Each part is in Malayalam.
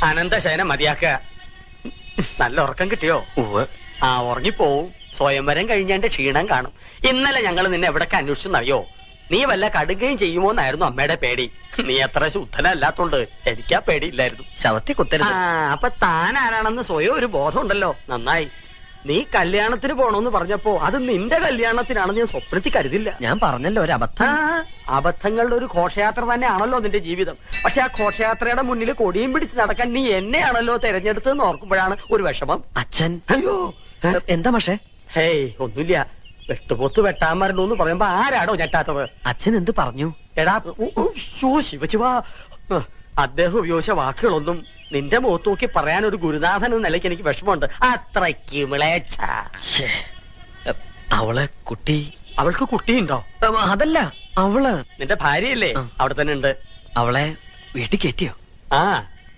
അനന്തശയനം മതിയാക്കുക. നല്ല ഉറക്കം കിട്ടിയോ? ആ ഉറങ്ങിപ്പോവും. സ്വയംവരം കഴിഞ്ഞതിന്റെ ക്ഷീണം കാണും. ഇന്നലെ ഞങ്ങൾ നിന്നെ എവിടൊക്കെ അന്വേഷിച്ചെന്നറിയോ? നീ വല്ല കടുകയും ചെയ്യുമോന്നായിരുന്നു അമ്മയുടെ പേടി. നീ അത്ര ശുദ്ധനല്ലാത്തോണ്ട് എനിക്കാ പേടിയില്ലായിരുന്നു. ശവത്തെ കുത്തരുത്. അപ്പൊ താൻ ആരാണെന്ന് സ്വയം ഒരു ബോധം ഉണ്ടല്ലോ. നന്നായി. നീ കല്യാണത്തിന് പോണോന്ന് പറഞ്ഞപ്പോ അത് നിന്റെ കല്യാണത്തിനാണെന്ന് ഞാൻ സ്വപ്നത്തിൽ കരുതില്ല. ഞാൻ പറഞ്ഞല്ലോ ഒരു അബദ്ധം. അബദ്ധങ്ങളുടെ ഒരു ഘോഷയാത്ര തന്നെയാണല്ലോ നിന്റെ ജീവിതം. പക്ഷെ ആ ഘോഷയാത്രയുടെ മുന്നിൽ കൊടിയും പിടിച്ച് നടക്കാൻ നീ എന്നെയാണല്ലോ തെരഞ്ഞെടുത്തെന്ന് ഓർക്കുമ്പോഴാണ് ഒരു വിഷമം. അച്ഛൻ അയ്യോ എന്താ പക്ഷേ? ഹേയ് ഒന്നുമില്ല. വെട്ടുപോത്ത് വെട്ടാൻ മരണോന്ന് പറയുമ്പോ ആരാടോ ഞെട്ടാത്തത്? അച്ഛൻ എന്ത് പറഞ്ഞു? എടാ ശിവശിവാ, അദ്ദേഹം ഉപയോഗിച്ച വാക്കുകളൊന്നും നിന്റെ മുഖത്ത് നോക്കി പറയാൻ ഒരു ഗുരുനാഥൻ എന്ന നിലയ്ക്ക് എനിക്ക് വിഷമമുണ്ട്. അത്രയ്ക്ക് വിളേച്ച. അവളെ കുട്ടി. അവൾക്ക് കുട്ടിയുണ്ടോ? അതല്ല, അവള് നിന്റെ ഭാര്യയല്ലേ? അവിടെ തന്നെ ഉണ്ട്. അവളെ വീട്ടിൽ കയറ്റിയോ? ആ,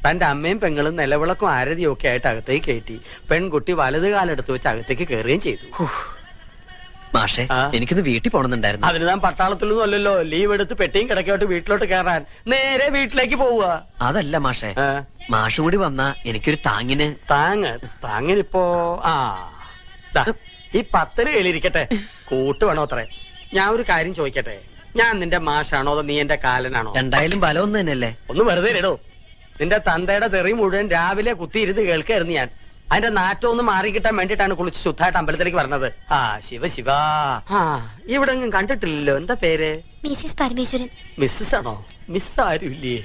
തന്റെ അമ്മയും പെങ്ങളും നിലവിളക്കും ആരതിയും ഒക്കെ ആയിട്ട് അകത്തേക്ക് കയറ്റി. പെൺകുട്ടി വലത് കാലെടുത്ത് വെച്ച് അകത്തേക്ക് കയറുകയും ചെയ്തു. മാഷേ, എനിക്കൊന്ന് വീട്ടിൽ പോണെന്നുണ്ടായിരുന്നു. അതിന് താൻ പട്ടാളത്തിലൊന്നും അല്ലല്ലോ. ലീവ് എടുത്ത് പെട്ടിയും കിടക്കോട്ട് വീട്ടിലോട്ട് കയറാൻ നേരെ വീട്ടിലേക്ക് പോവുക. അതല്ല മാഷേ, മാഷും കൂടി വന്നാ എനിക്കൊരു താങ്ങിന്. താങ്ങിനിപ്പോ ഈ 10 കയ്യിലിരിക്കട്ടെ. കൂട്ട് വേണോ അത്രേ? ഞാൻ ഒരു കാര്യം ചോദിക്കട്ടെ. ഞാൻ നിന്റെ മാഷാണോ അതോ നീ എന്റെ കാലനാണോ? രണ്ടായാലും ബലം ഒന്ന് തന്നെയല്ലേ? ഒന്ന് വെറുതെ ഇടോ. നിന്റെ തന്തയുടെ തെറി മുഴുവൻ രാവിലെ കുത്തിയിരുന്ന് കേൾക്കായിരുന്നു ഞാൻ. അതിന്റെ നാറ്റം ഒന്ന് മാറിക്കിട്ടാൻ വേണ്ടിട്ടാണ് കുളിച്ച് ശുദ്ധമായിട്ട് അമ്പലത്തിലേക്ക് പറഞ്ഞത്. ശിവ ഇവിടെ ഒന്നും കണ്ടിട്ടില്ലല്ലോ. എന്താ പേര്? മിസ്സിസ് പരമേശ്വരൻ. മിസ്സസ് ആണോ? മിസ് ആരുമില്ലേ?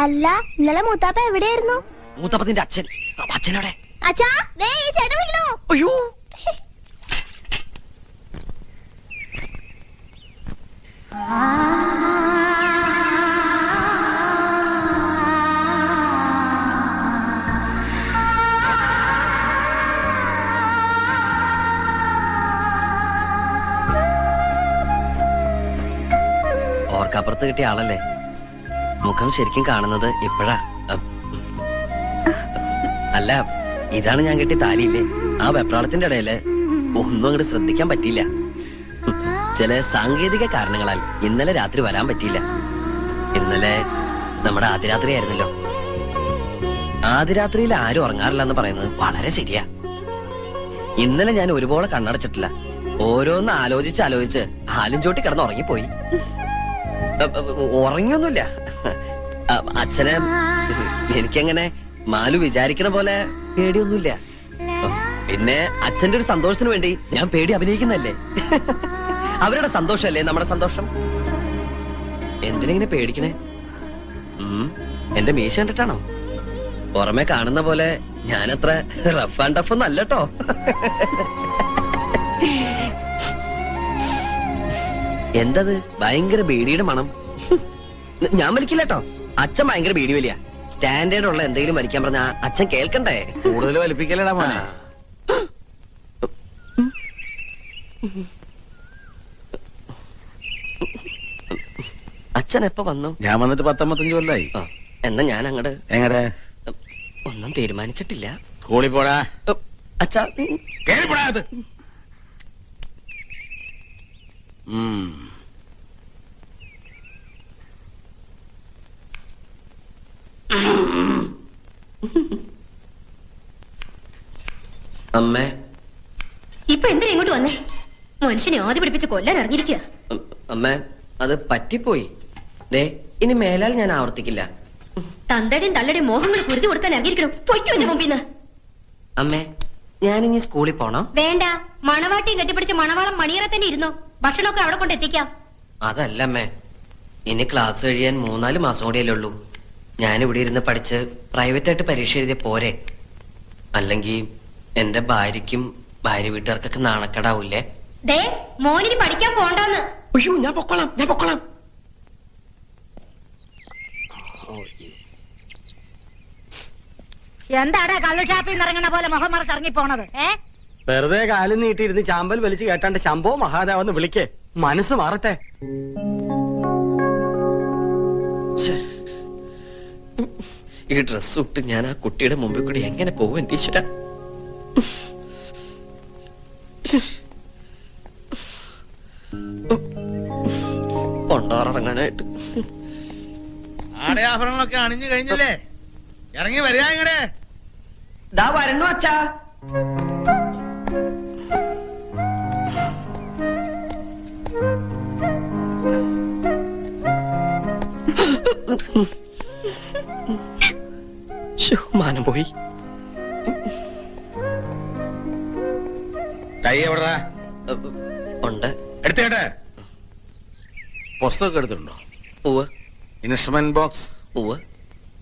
അല്ല, ഇന്നലെ മൂത്താപ്പ എവിടെയായിരുന്നു? മൂത്തപ്പത്തിന്റെ അച്ഛൻ. അച്ഛനോടെ. അച്ഛാ, ദേ ഈ ചേട്ടൻ വിളിക്കണോ? അയ്യോ, ഓർക്കപ്പുറത്ത് കിട്ടിയ ആളല്ലേ? മുഖം ശരിക്കും കാണുന്നത് ഇപ്പോഴാ. അല്ല, ഇതാണ് ഞാൻ കെട്ടിയ താലിയില്ലേ? ആ വെപ്രാളത്തിന്റെ ഇടയില് ഒന്നും അങ്ങോട്ട് ശ്രദ്ധിക്കാൻ പറ്റിയില്ല. ചില സാങ്കേതിക കാരണങ്ങളാൽ ഇന്നലെ രാത്രി വരാൻ പറ്റിയില്ല. ഇന്നലെ നമ്മുടെ ആദ്യരാത്രി ആയിരുന്നല്ലോ. ആദ്യരാത്രിയിൽ ആരും ഉറങ്ങാറില്ല എന്ന് പറയുന്നത് വളരെ ശരിയാ. ഇന്നലെ ഞാൻ ഒരുപോലെ കണ്ണടച്ചിട്ടില്ല. ഓരോന്ന് ആലോചിച്ച് ഹാലും ചോട്ടി കിടന്ന് ഉറങ്ങിപ്പോയി. ഉറങ്ങിയൊന്നുമില്ല. അച്ഛനെ എനിക്കങ്ങനെ മാലു വിചാരിക്കണ പോലെ പേടിയൊന്നുമില്ല. പിന്നെ അച്ഛന്റെ ഒരു സന്തോഷത്തിന് വേണ്ടി ഞാൻ പേടി അഭിനയിക്കുന്നല്ലേ. അവരുടെ സന്തോഷല്ലേ നമ്മുടെ സന്തോഷം. എന്തിനെങ്ങനെ പേടിക്കണേ? എന്റെ മീശ കണ്ടിട്ടാണോ? പുറമെ കാണുന്ന പോലെ ഞാനത്ര റഫ് ആൻഡ് ടഫ് ഒന്നും അല്ലട്ടോ. എന്തത് ഭയങ്കര ബീഡിയുടെ മണം? ഞാൻ വലിക്കില്ലട്ടോ. അച്ഛൻ ഭയങ്കര ബീഡി വലിയ. സ്റ്റാൻഡേർഡ് ഉള്ള എന്തെങ്കിലും വലിക്കാൻ പറഞ്ഞാ അച്ഛൻ കേൾക്കണ്ടേ? കൂടുതൽ വലിപ്പിക്കലടാ മോനെ. അച്ഛൻ എപ്പോ വന്നു? ഞാൻ വന്നിട്ട് 19 കൊല്ലായി. എന്നാ ഞാൻ അങ്ങട്. എങ്ങടെ? ഒന്നും തീരുമാനിച്ചിട്ടില്ല. സ്കൂളിൽ പോടാ. അച്ഛാ കേറിപ്പോടാ. അത് അമ്മേ, ഇപ്പൊ എന്തിനാ ഇങ്ങോട്ട് വന്നേ? മനുഷ്യനെ ആദ്യം പിടിപ്പിച്ച് കൊല്ലാൻ ഇറങ്ങിയിരിക്കുക. അമ്മേ, അത് പറ്റിപ്പോയി. ദേ, ഇനി മേലാൽ ഞാൻ ആവർത്തിക്കില്ല. തന്തയുടെയും തള്ളയുടെയും മോഹങ്ങൾ കുരുതി കൊടുക്കാൻ ഇറങ്ങിയിരിക്കണം. പൊയ്ക്കോ എന്റെ മുമ്പിന്ന്. അമ്മേ, ഞാനിനി സ്കൂളിൽ പോണം. വേണ്ട, മണവാട്ടിയും കെട്ടിപ്പിടിച്ച് മണവാളം മണിയറ തന്നെ ഇരുന്നോ. ഭക്ഷണമൊക്കെ അവിടെ കൊണ്ട് എത്തിക്കാം. അതല്ല അമ്മേ, ഇനി ക്ലാസ് കഴിയാൻ 3-4 മാസം കൂടിയല്ലേ ഉള്ളൂ. ഞാനിവിടെ ഇരുന്ന് പഠിച്ച് പ്രൈവറ്റായിട്ട് പരീക്ഷ എഴുതിയ പോരെ? അല്ലെങ്കിൽ എന്റെ ഭാര്യയ്ക്കും ഭാര്യ വീട്ടുകാർക്കൊക്കെ നാണക്കേടാവൂലേ? ദേ, മോനിന് പഠിക്കാൻ പോണ്ടെന്ന്. അയ്യോ, ഞാൻ പൊക്കോളാം. എന്താടാ കള്ളു ഷാപ്പിൽ നിന്ന് ഇറങ്ങണ പോലെ മുഖം മറച്ച് ഇറങ്ങി പോണത്? വെറുതെ കാലും നീട്ടിയിരുന്ന് ചാമ്പൽ വലിച്ചു കേട്ടാണ്ട് ശംഭോ മഹാദേവെന്ന് വിളിക്കേ. മനസ്സ് മാറട്ടെ. ഈ ഡ്രസ് ഇട്ട് ഞാൻ ആ കുട്ടിയുടെ മുമ്പിൽ കൂടി എങ്ങനെ പോകും എന്റെ ഈശ്വര? കൊണ്ടാറടങ്ങാനായിട്ട് ആടയാഭരണങ്ങളൊക്കെ അണിഞ്ഞു കഴിഞ്ഞില്ലേ? ഇറങ്ങി വരിക ഇങ്ങടെ. ദാ വരണു അച്ഛാ. മാനം പോയി. കൈ എവിടാ? ഉണ്ട്. എടുത്തേട്ടെ. പുസ്തകം എടുത്തിട്ടുണ്ടോ? ഉവ്വ് ഇൻസ്ട്രുമെന്റ് ബോക്സ്, ഉവ്വ്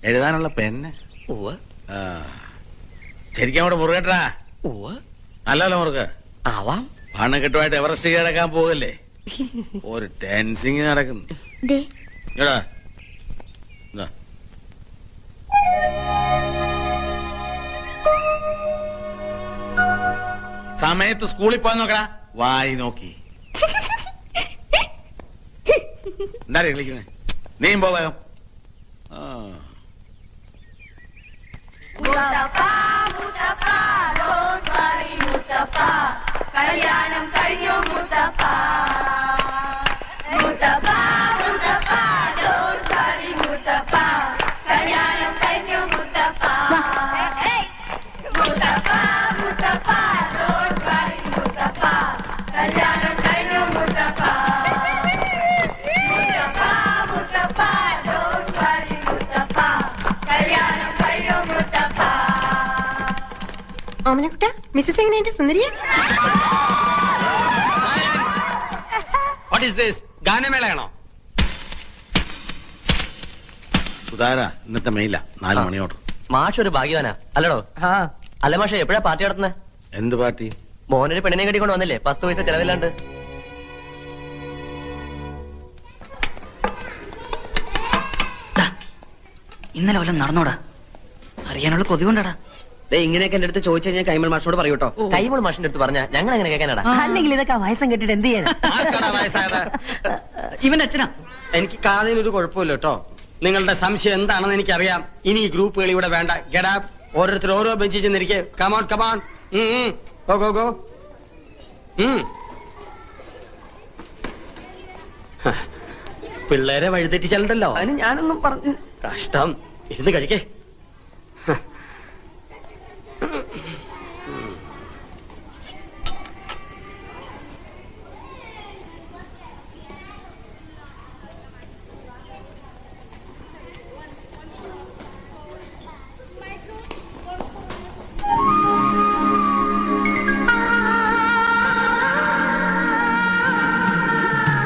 എഴുതാനുള്ള പെന്ന്. ഉവ്വ് ശരിക്കും അവിടെ മുറുകട്ടാ. ഉവ്വ്. നല്ലല്ലോ മുറുക. ആവാം. പണക്കെട്ടുമായിട്ട് എവറസ്റ്റ് കിടക്കാൻ പോകല്ലേ? ഒരു ടെൻസിങ് നടക്കുന്നു. എടാ, ഇതാ. സമയത്ത് സ്കൂളിൽ പോകാൻ നോക്കടാ. വായി നോക്കി എന്താ കളിക്കുന്നേ? നീയും പോ വേഗം. കല്യാണം കഴിഞ്ഞു മുത്തപ്പ. മുത്തപ്പ മുത്തപ്പ don't worry മുത്തപ്പ. കല്യാണം കഴിഞ്ഞു മുത്തപ്പ. മുത്തപ്പ മുത്തപ്പ don't worry മുത്തപ്പ. കല്യാണം കഴിഞ്ഞു മുത്തപ്പ. മുത്തപ്പ മുത്തപ്പ don't worry മുത്തപ്പ. കല്യാണം കഴിഞ്ഞു മുത്തപ്പ. ഓമനക്കുട്ട, മിസ്സസ് എങ്ങനെയുണ്ട്? സുന്ദരിയ? What is this? ഗാനമേളയാണോ? സുധാര, ഇന്നത്തെ മെയില 4 മണി ഓർഡർ. മാഷ് ഒരു ഭാഗ്യവാനാ അല്ലടോ? അല്ല മാഷെ, എപ്പോഴാ പാർട്ടി നടത്തുന്നത്? എന്ത് പാർട്ടി? മോനൊരു പെണ്ണിനെ കെട്ടിക്കൊണ്ട് വന്നില്ലേ? 10 പൈസ ചെലവില്ലാണ്ട്. ഇന്നലെ വല്ലതും നടന്നോടാ? അറിയാനുള്ള കൊതി കൊണ്ടാടാ. ഇങ്ങനെയൊക്കെ എന്റെ അടുത്ത് ചോദിച്ചു കഴിഞ്ഞാൽ കൈമൾ മാഷിനോട് പറയൂട്ടോ. കൈമൾ മാഷിന്റെ അടുത്ത് പറഞ്ഞാ ഞങ്ങൾ എങ്ങനെ കേൾക്കാനാടാ? അല്ലെങ്കിൽ ഇതൊക്കെ വയസ്സം കെട്ടിട്ട് എന്ത് ചെയ്യാൻ? ആർക്കാടാ വയസ്സായത്? ഇവന്റെ അച്ഛനാ. എനിക്ക് കാതിനൊരു കുഴപ്പമില്ല കേട്ടോ. നിങ്ങളുടെ സംശയം എന്താണെന്ന് എനിക്കറിയാം. ഇനി ഈ ഗ്രൂപ്പുകൾ ഇവിടെ വേണ്ട. ഗെറ്റ് ഓരോരുത്തർ ഓരോ ബെഞ്ചിൽ ചെന്നിരിക്കെ. Come on come on, go go go. പിള്ളേരെ വഴിതെറ്റിച്ചാലുണ്ടല്ലോ. അതിന് ഞാനൊന്നും പറഞ്ഞു. കഷ്ടം. ഇരുന്ന് കഴിക്കേ.